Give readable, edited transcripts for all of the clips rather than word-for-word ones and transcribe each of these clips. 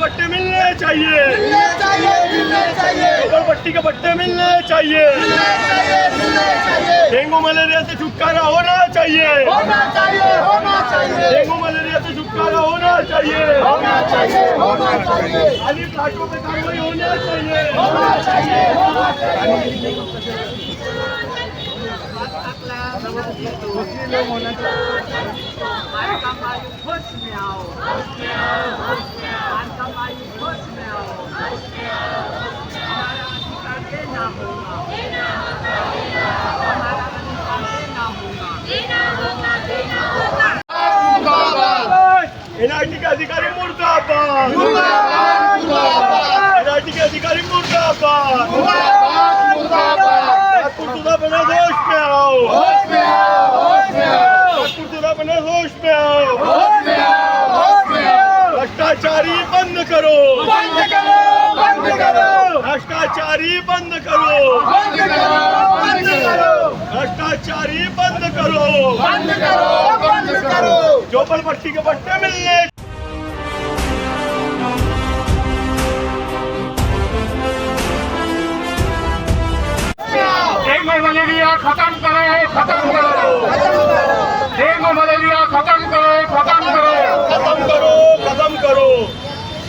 पट्टे मिलने चाहिए, झोपड़पट्टी के पट्टे मिलने चाहिए। डेंगू मलेरिया से छुटकारा होना चाहिए, डेंगू मलेरिया से छुटकारा होना चाहिए, खाली प्लाटों पे कार्रवाई होना चाहिए। एनआईटी के अधिकारी मुर्दाबाद, एनआईटी के अधिकारी मुर्दाबाद। नागपुर सुधा बने होश में आओ, नागपुर सुधा बने होश में आओ। भ्रष्टाचारी बंद करो, भ्रष्टाचारी बंद करो, भ्रष्टाचारी बंद करो। झोपड़पट्टी के पट्टे मिलने डेंगू मलेरिया खत्म करो, खत्म करो। डेंगू मलेरिया खत्म करो, खत्म करो, खत्म करो, खत्म करो।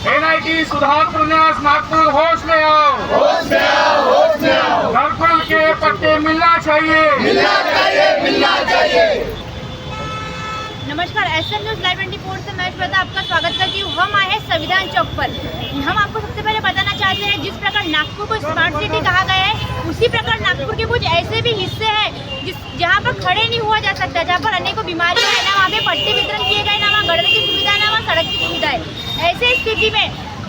एनआईटी सुधारपुर न्यास नागपुर होश में आओ, होश में आओ, होश में आओ। घरकुल के पट्टे मिलना चाहिए, मिलना चाहिए, मिलना चाहिए। नमस्कार, एसएम न्यूज लाइव 24 से मैं श्वेता आपका स्वागत करती हूँ। हम आए हैं संविधान चौक पर। हम आपको सबसे पहले बताना चाहते हैं, जिस प्रकार नागपुर को स्मार्ट सिटी कहा गया है, उसी प्रकार नागपुर के कुछ ऐसे भी हिस्से हैं जहाँ पर खड़े नहीं हुआ जा सकता, जहाँ पर अनेकों बीमारियाँ हैं, ना वहाँ पे पट्टे वितरण किए गए, ना वहाँ गड़ने की सुविधा, ना वहाँ सड़क की सुविधा है। ऐसे स्थिति में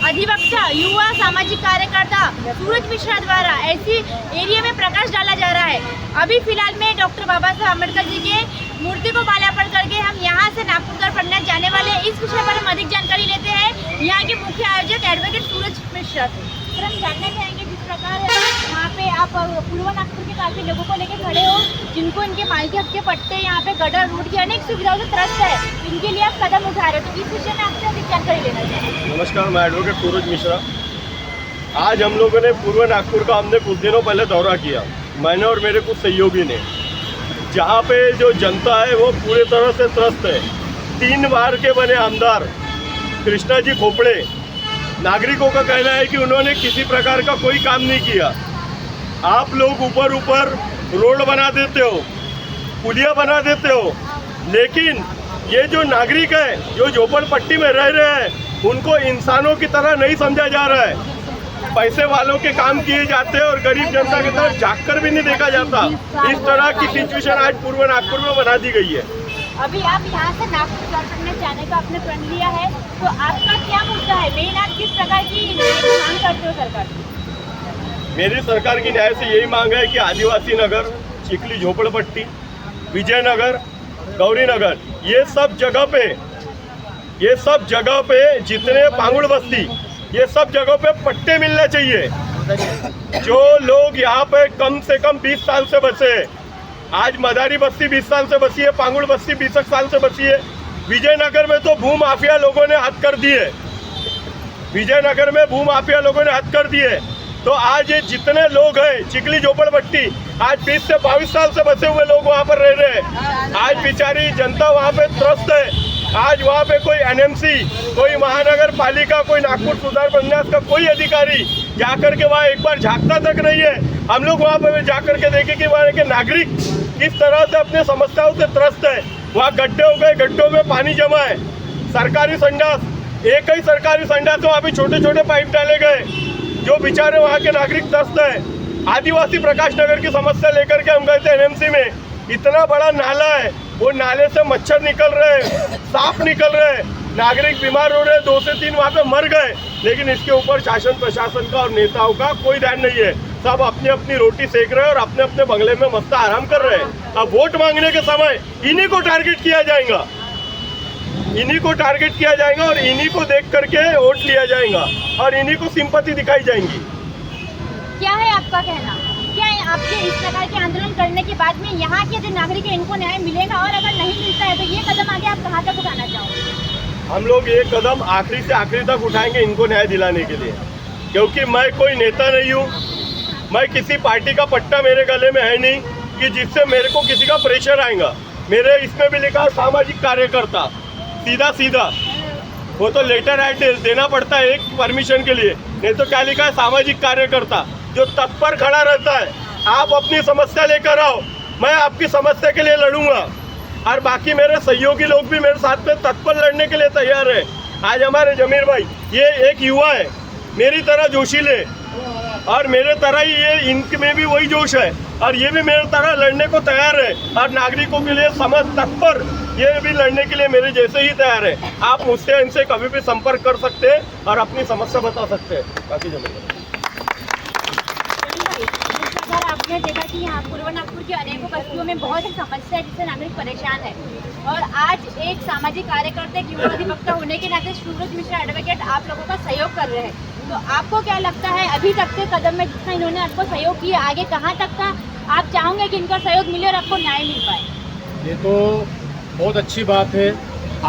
अधिवक्ता, युवा, सामाजिक कार्यकर्ता सूरज मिश्रा द्वारा ऐसी एरिया में प्रकाश डाला जा रहा है। अभी फिलहाल में डॉक्टर बाबा साहब अम्बेडकर जी के मूर्ति को माल्यार्पण करके हम यहाँ से नागपुर तरफ पढ़ने जाने वाले। इस विषय पर हम अधिक जानकारी लेते हैं यहाँ के मुख्य आयोजक एडवोकेट सूरज मिश्रा से। सर, हम जानना चाहेंगे, जिस प्रकार यहाँ पे आप पूर्व नागपुर के काफी लोगों को लेकर खड़े हो, जिनको इनके मालिकी हक के पट्टे, यहाँ पे गटर रोड की अनेक सुविधाओं से त्रस्त है, इनके लिए आप कदम उठा रहे हो, तो इस विषय में आपसे अधिक जानकारी लेना चाहिए। नमस्कार, मैं एडवोकेट सूरज मिश्रा। आज हम लोगों ने पूर्व नागपुर का हमने कुछ दिनों पहले दौरा किया, मैंने और मेरे कुछ सहयोगी ने, जहाँ पे जो जनता है वो पूरी तरह से त्रस्त है। 3 बार के बने आमदार कृष्णा जी खोपड़े, नागरिकों का कहना है कि उन्होंने किसी प्रकार का कोई काम नहीं किया। आप लोग ऊपर रोड बना देते हो, पुलिया बना देते हो, लेकिन ये जो नागरिक है जो झोपड़पट्टी में रह रहे हैं, उनको इंसानों की तरह नहीं समझा जा रहा है। पैसे वालों के काम किए जाते हैं और गरीब जनता की तरफ झाँककर भी नहीं देखा जाता। इस तरह की सिचुएशन आज पूर्व नागपुर में बना दी गई है। अभी आप यहाँ से नागपुर पढ़ने जाने का आपने प्रण लिया है, तो आपका क्या मुद्दा है मेन? आप किस प्रकार की मांग करते हो सरकार से? मेरी सरकार की न्याय से यही मांग है कि आदिवासी नगर, चिखली झोपड़पट्टी, विजयनगर, गौरी नगर, ये सब जगह पे जितने पांगुड़ बस्ती, ये सब जगहों पे पट्टे मिलने चाहिए। जो लोग यहाँ पे कम से कम 20 साल से बसे, आज मदारी बस्ती 20 साल से बसी है, पांगुड़ बस्ती 20 साल से बसी है। विजयनगर में तो भू माफिया लोगों ने हद कर दिए, विजयनगर में भू माफिया लोगों ने हद कर दिए। तो आज ये जितने लोग हैं चिखली झोपड़पट्टी, आज 20 से 22 साल से बसे हुए लोग वहाँ पर रह रहे हैं। आज बेचारी जनता वहाँ पे त्रस्त है। आज वहाँ पे कोई एनएमसी, कोई महानगर पालिका, कोई नागपुर सुधार प्रन्यास का कोई अधिकारी जाकर के वहाँ एक बार झांकता तक नहीं है। हम लोग वहाँ पे जाकर के देखें कि वहाँ के नागरिक किस तरह से अपने समस्याओं से त्रस्त है। वहाँ गड्ढे हो गए, गड्ढों में पानी जमा है, सरकारी संडास, एक ही सरकारी संडास में वहाँ पे छोटे छोटे पाइप डाले गए, जो बेचारे वहाँ के नागरिक त्रस्त है। आदिवासी प्रकाश नगर की समस्या लेकर के हम गए थे एनएमसी में, इतना बड़ा नाला है, वो नाले से मच्छर निकल रहे हैं, सांप निकल रहे हैं, नागरिक बीमार हो रहे हैं, 2 से 3 वहाँ पे मर गए, लेकिन इसके ऊपर शासन प्रशासन का और नेताओं का कोई ध्यान नहीं है। सब अपनी अपनी रोटी सेक रहे हैं और अपने अपने बंगले में मस्त आराम कर रहे हैं। अब वोट मांगने के समय इन्हीं को टारगेट किया जाएगा, इन्हीं को टारगेट किया जाएगा और इन्हीं को देख करके वोट लिया जाएगा और इन्हीं को सिंपैथी दिखाई जाएंगी। क्या है आपका कहना? क्या आपके इस प्रकार के आंदोलन करने के बाद में यहाँ के जो नागरिक है इनको न्याय मिलेगा, और अगर नहीं मिलता है तो ये कदम आगे आप कहाँ तक उठाना चाहोगे? हम लोग ये कदम आखिरी से आखिरी तक उठाएंगे इनको न्याय दिलाने के लिए, क्योंकि मैं कोई नेता नहीं हूँ, मैं किसी पार्टी का पट्टा मेरे गले में है नहीं कि जिससे मेरे को किसी का प्रेशर आएगा। मेरे इसमें भी लिखा सामाजिक कार्यकर्ता, सीधा सीधा वो तो लेटर ऐड देना पड़ता है एक परमिशन के लिए, नहीं तो क्या लिखा है सामाजिक कार्यकर्ता जो तत्पर खड़ा रहता है। आप अपनी समस्या लेकर आओ, मैं आपकी समस्या के लिए लड़ूंगा और बाकी मेरे सहयोगी लोग भी मेरे साथ में तत्पर लड़ने के लिए तैयार है। आज हमारे जमीर भाई ये एक युवा है, मेरी तरह जोशीले और मेरे तरह ही ये इनमें भी वही जोश है और ये भी मेरे तरह लड़ने को तैयार है और नागरिकों के लिए समझ तत्पर ये भी लड़ने के लिए मेरे जैसे ही तैयार है। आप मुझसे इनसे कभी भी संपर्क कर सकते हैं और अपनी समस्या बता सकते हैं। बाकी जमीन आपने देखा कि यहाँ पूर्व नागपुर की अनेकों बस्तियों में बहुत सी समस्या है जिससे नागरिक परेशान है और आज एक सामाजिक कार्यकर्ता एक युवा अधिवक्ता होने के नाते सूरज मिश्रा एडवोकेट आप लोगों का सहयोग कर रहे हैं, तो आपको क्या लगता है अभी तक के कदम में जितना इन्होंने आपको सहयोग किया आगे कहाँ तक का आप चाहोगे कि इनका सहयोग मिले और आपको न्याय मिल पाए? ये तो बहुत अच्छी बात है।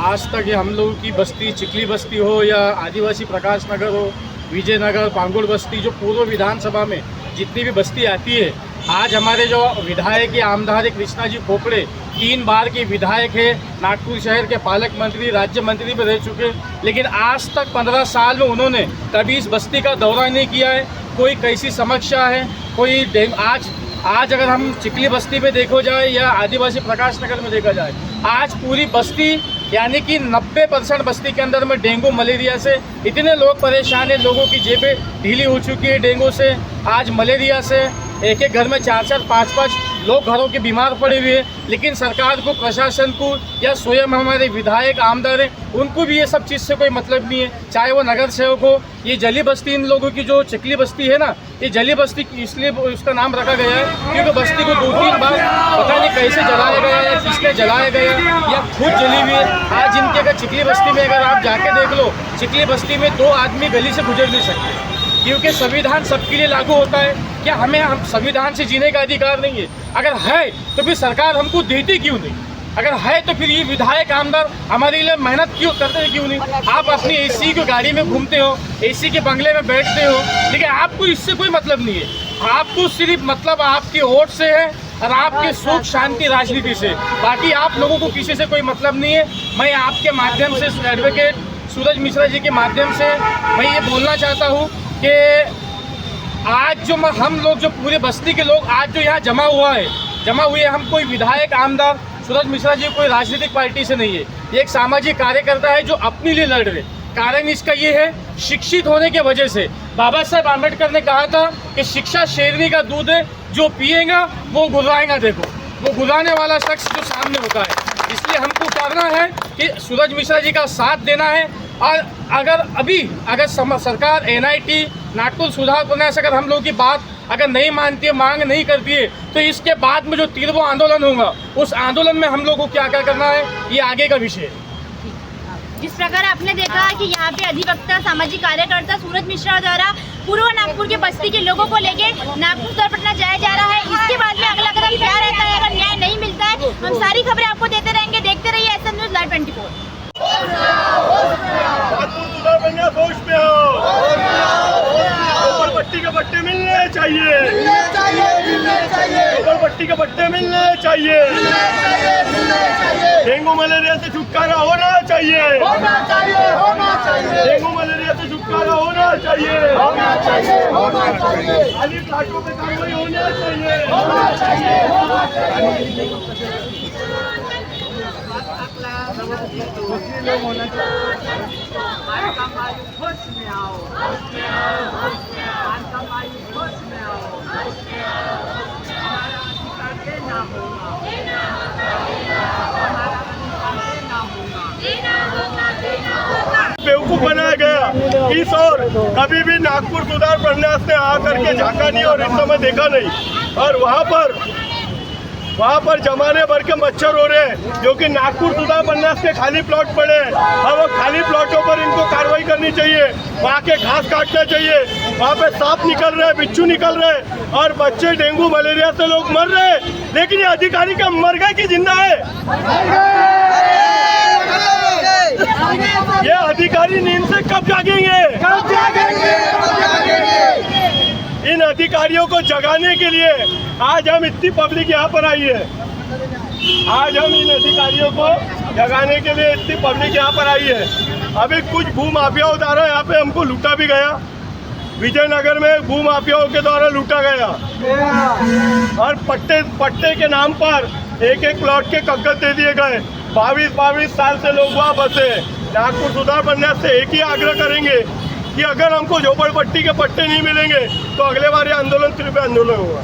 आज तक ये हम लोगों की बस्ती चिखली बस्ती हो या आदिवासी प्रकाश नगर हो, विजयनगर, पांगुड़ बस्ती, जो पूर्व विधानसभा में जितनी भी बस्ती आती है, आज हमारे जो विधायक आमदार कृष्णा जी खोपड़े 3 बार के विधायक है, नागपुर शहर के पालक मंत्री, राज्य मंत्री भी रह चुके, लेकिन आज तक 15 साल में उन्होंने कभी इस बस्ती का दौरा नहीं किया है। कोई कैसी समस्या है, कोई आज अगर हम चिखली बस्ती में देखो जाए या आदिवासी प्रकाश नगर में देखा जाए, आज पूरी बस्ती यानी कि 90% बस्ती के अंदर में डेंगू मलेरिया से इतने लोग परेशान हैं, लोगों की जेबें ढीली हो चुकी है डेंगू से, आज मलेरिया से एक एक घर में 4-4, 5-5 लोग घरों के बीमार पड़े हुए हैं। लेकिन सरकार को, प्रशासन को या स्वयं हमारे विधायक आमदार हैं, उनको भी ये सब चीज़ से कोई मतलब नहीं है, चाहे वो नगर सेवक हो। ये जली बस्ती इन लोगों की जो चिखली बस्ती है ना, ये जली बस्ती इसलिए उसका नाम रखा गया है क्योंकि बस्ती को 2-3 बार पता नहीं कैसे जलाया गया या किसने जलाया गया या खुद जली हुई है। आज इनके अगर चिखली बस्ती में अगर आप जाके देख लो, चिखली बस्ती में 2 आदमी गली से गुजर नहीं सकते क्योंकि संविधान सबके लिए लागू होता है। क्या हम संविधान से जीने का अधिकार नहीं है? अगर है तो फिर सरकार हमको देती क्यों नहीं? अगर है तो फिर ये विधायक आमदार हमारे लिए मेहनत क्यों करते क्यों नहीं? आप अपनी एसी की गाड़ी में घूमते हो, एसी के बंगले में बैठते हो, लेकिन आपको इससे कोई मतलब नहीं है। आपको सिर्फ मतलब आपके वोट से है और आपके सुख शांति राजनीति से, बाकी आप लोगों को किसी से कोई मतलब नहीं है। मैं आपके माध्यम से एडवोकेट सूरज मिश्रा जी के माध्यम से मैं ये बोलना चाहता हूँ कि आज जो हम लोग जो पूरे बस्ती के लोग आज जो यहाँ जमा हुए हम कोई विधायक आमदार सूरज मिश्रा जी कोई राजनीतिक पार्टी से नहीं है, ये एक सामाजिक कार्यकर्ता है जो अपने लिए लड़ रहे। कारण इसका ये है, शिक्षित होने के वजह से बाबा साहब आम्बेडकर ने कहा था कि शिक्षा शेरनी का दूध है, जो पिएगा वो गुर्राएगा। देखो वो गुर्राने वाला शख्स जो सामने होता है, इसलिए हमको करना है कि सूरज मिश्रा जी का साथ देना है। और अगर सरकार NIT नागपुर सुधार प्रन्यास अगर हम लोग की बात अगर नहीं मानती है, मांग नहीं करती है, तो इसके बाद में जो तीव्र आंदोलन होगा उस आंदोलन में हम लोग को क्या करना है, ये आगे का विषय है। जिस प्रकार आपने देखा कि यहाँ पे अधिवक्ता सामाजिक कार्यकर्ता सूरज मिश्रा द्वारा पूर्व नागपुर के बस्ती के लोगों को लेके नागपुर दौर पटना जाया जा रहा है, इसके बाद में अगला कदम क्या रहता है अगर न्याय नहीं मिलता है। हम सारी खबरें आपको देते रहेंगे, देखते रहिए SM न्यूज़ लाइव 24। होश में हो, पट्टी के पट्टे मिलने चाहिए, पट्टी के पट्टे मिलने चाहिए, डेंगू मलेरिया से छुटकारा होना चाहिए, डेंगू मलेरिया से छुटकारा होना चाहिए, खाली प्लाटों पे कार्रवाई होना चाहिए। बेवकूफ बनाया गया इस और कभी भी नागपुर सुधार प्रन्यास ने आकर के झांका नहीं और इस समय देखा नहीं, और वहाँ पर जमाने भर के मच्छर हो रहे हैं क्योंकि नागपुर सुधार प्रन्यास के खाली प्लॉट पड़े हैं। अब वो खाली प्लॉटों पर इनको कार्रवाई करनी चाहिए, वहाँ के घास काटना चाहिए, वहाँ पे सांप निकल रहे हैं, बिच्छू निकल रहे हैं और बच्चे डेंगू मलेरिया से लोग मर रहे हैं, लेकिन ये अधिकारी का मर गए कि जिंदा है? कब जागेंगे? इन अधिकारियों को जगाने के लिए आज हम इतनी पब्लिक यहाँ पर आई है। आज हम इन अधिकारियों को जगाने के लिए इतनी पब्लिक यहाँ पर आई है। अभी कुछ भू माफियाओं द्वारा यहाँ पे हमको लूटा भी गया। विजयनगर में भू माफियाओं के द्वारा लूटा गया और पट्टे के नाम पर एक प्लॉट के कागज दे दिए गए। 22 साल से लोग वहाँ बसे। नागपुर सुधार बनने से एक ही आग्रह करेंगे कि अगर हमको झोपड़पट्टी के पट्टे नहीं मिलेंगे तो अगले बार ये आंदोलन सिर्फ आंदोलन होगा।